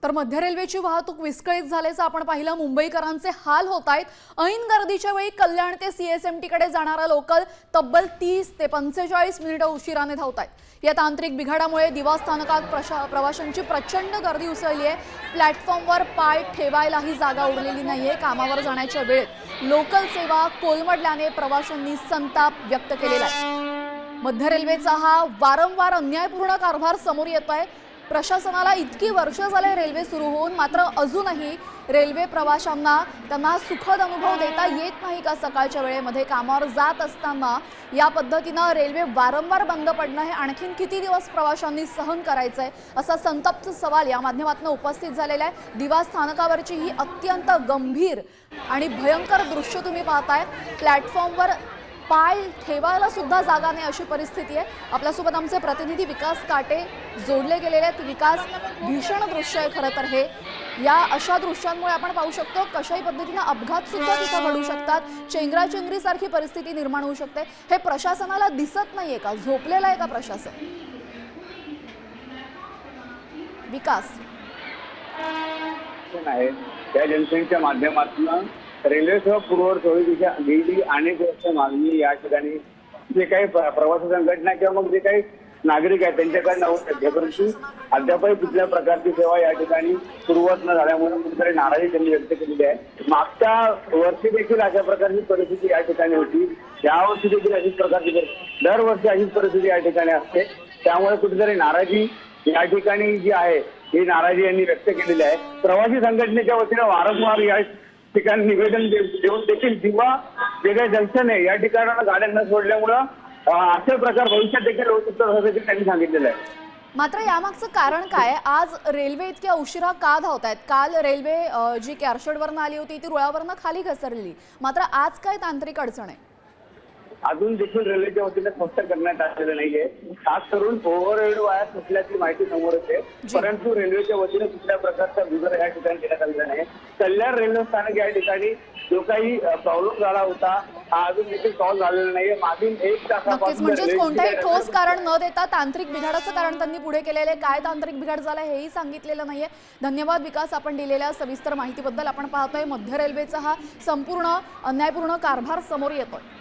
तर मध्य रेल्वेची वाहतूक विस्कळीत झाल्याचं आपण पाहिलं। मुंबईकरांचे हाल होत आहेत। ऐन गर्दीच्या वेळी कल्याण ते सीएसएमटी कडे जाणारा लोकल तब्बल 30 ते 45 मिनिटे उशिराने धावत आहेत। या तांत्रिक बिघाडामुळे दिवा स्थानकात प्रवाशांची प्रचंड गर्दी उसळली आहे। प्लॅटफॉर्मवर पाय ठेवायलाही जागा उरलेली नाहीये। कामावर जाण्याच्या वेळेत लोकल सेवा कोलमडल्याने प्रवाशांनी संताप व्यक्त केलेला आहे। मध्य रेल्वेचा हा वारंवार अन्यायपूर्ण कारभार समोर येतोय। प्रशासनाला इतकी वर्ष झाले रेल्वे सुरू होऊन मात्र अजूनही रेल्वे प्रवाशांना त्यांना सुखद अनुभव देता येत नाही का? सकाळच्या वेळेमध्ये कामावर जात असताना या पद्धतीने रेल्वे वारंवार बंद पडणं हे आणखीन किती दिवस प्रवाशांनी सहन करायचंय असा संतप्त सवाल या माध्यमातून उपस्थित झालेला आहे। दिवा स्थानकावरची ही अत्यंत गंभीर आणि भयंकर दृश्य तुम्ही पाहताय। प्लॅटफॉर्मवर पाय ठेवायला सुद्धा जागा नाही अशी परिस्थिती आहे। आपल्यासोबत आमचे प्रतिनिधी विकास काटे जोडले गेलेले आहेत। विकास, भीषण दृश्य आहे खरं तर हे। या अशा दृश्यांमुळे आपण पाहू शकतो कशाही पद्धतीने अपघात सुद्धा तिथे घडू शकतात। चेंगराचेंगरी सारखी परिस्थिती निर्माण होऊ शकते। हे प्रशासनाला दिसत नाहीये का? झोपलेलं आहे का प्रशासन? विकास आहे त्या जनतेच्या माध्यमातून रेल्वेसह पूर्वर सोयीच्या गेली अनेक वर्ष मागणी या ठिकाणी जे काही प्रवासी संघटना किंवा मग जे काही नागरिक आहेत त्यांच्याकडनं होत आहे, परंतु अद्यापही कुठल्या प्रकारची सेवा या ठिकाणी सुरुवात न झाल्यामुळे कुठेतरी नाराजी त्यांनी व्यक्त केलेली आहे। मागच्या वर्षी देखील अशा प्रकारची परिस्थिती या ठिकाणी होती, यावर्षी देखील अशीच प्रकारची दरवर्षी अशीच परिस्थिती या ठिकाणी असते। त्यामुळे कुठेतरी नाराजी या ठिकाणी जी आहे ही नाराजी यांनी व्यक्त केलेली आहे। प्रवासी संघटनेच्या वतीनं वारंवार या ठिकाणी निवेदन देऊन देखील दिवा जे काही जंक्शन आहे या ठिकाणाला गाड्या न सोडल्यामुळं असे प्रकार भविष्यात देखील होऊ शकतात असं देखील त्यांनी सांगितलेलं आहे। मात्र यामागचं कारण काय? आज रेल्वे इतक्या उशिरा का धावत आहेत? काल रेल्वे जी कॅरशेडवरनं आली होती ती रुळावरनं खाली घसरली, मात्र आज काय तांत्रिक अडचण आहे? अजून देखील रेल्वेच्या वतीने स्पष्ट करण्यात आलेलं नाहीये। खास करून ओव्हरहेड वाया सुटल्याची माहिती समोर येते, परंतु रेल्वेच्या वतीने कुठल्या प्रकारचा बिघाड या ठिकाणी केला गेलेला नाही। कल्याण रेल्वे स्थानक या ठिकाणी जो काही प्रॉब्लेम झाला होता हा अजून देखील सॉल्व्ह झालेला नाहीये। मागील एक तासापासून म्हणजे कोणताही ठोस कारण न देता तांत्रिक बिघाडाचं कारण त्यांनी पुढे केलेलं आहे। काय तांत्रिक बिघाड झाला हेही सांगितलेलं नाहीये। धन्यवाद विकास, आपण दिलेल्या सविस्तर माहितीबद्दल। आपण पाहतोय मध्य रेल्वेचा हा संपूर्ण अन्यायपूर्ण कारभार समोर येतोय।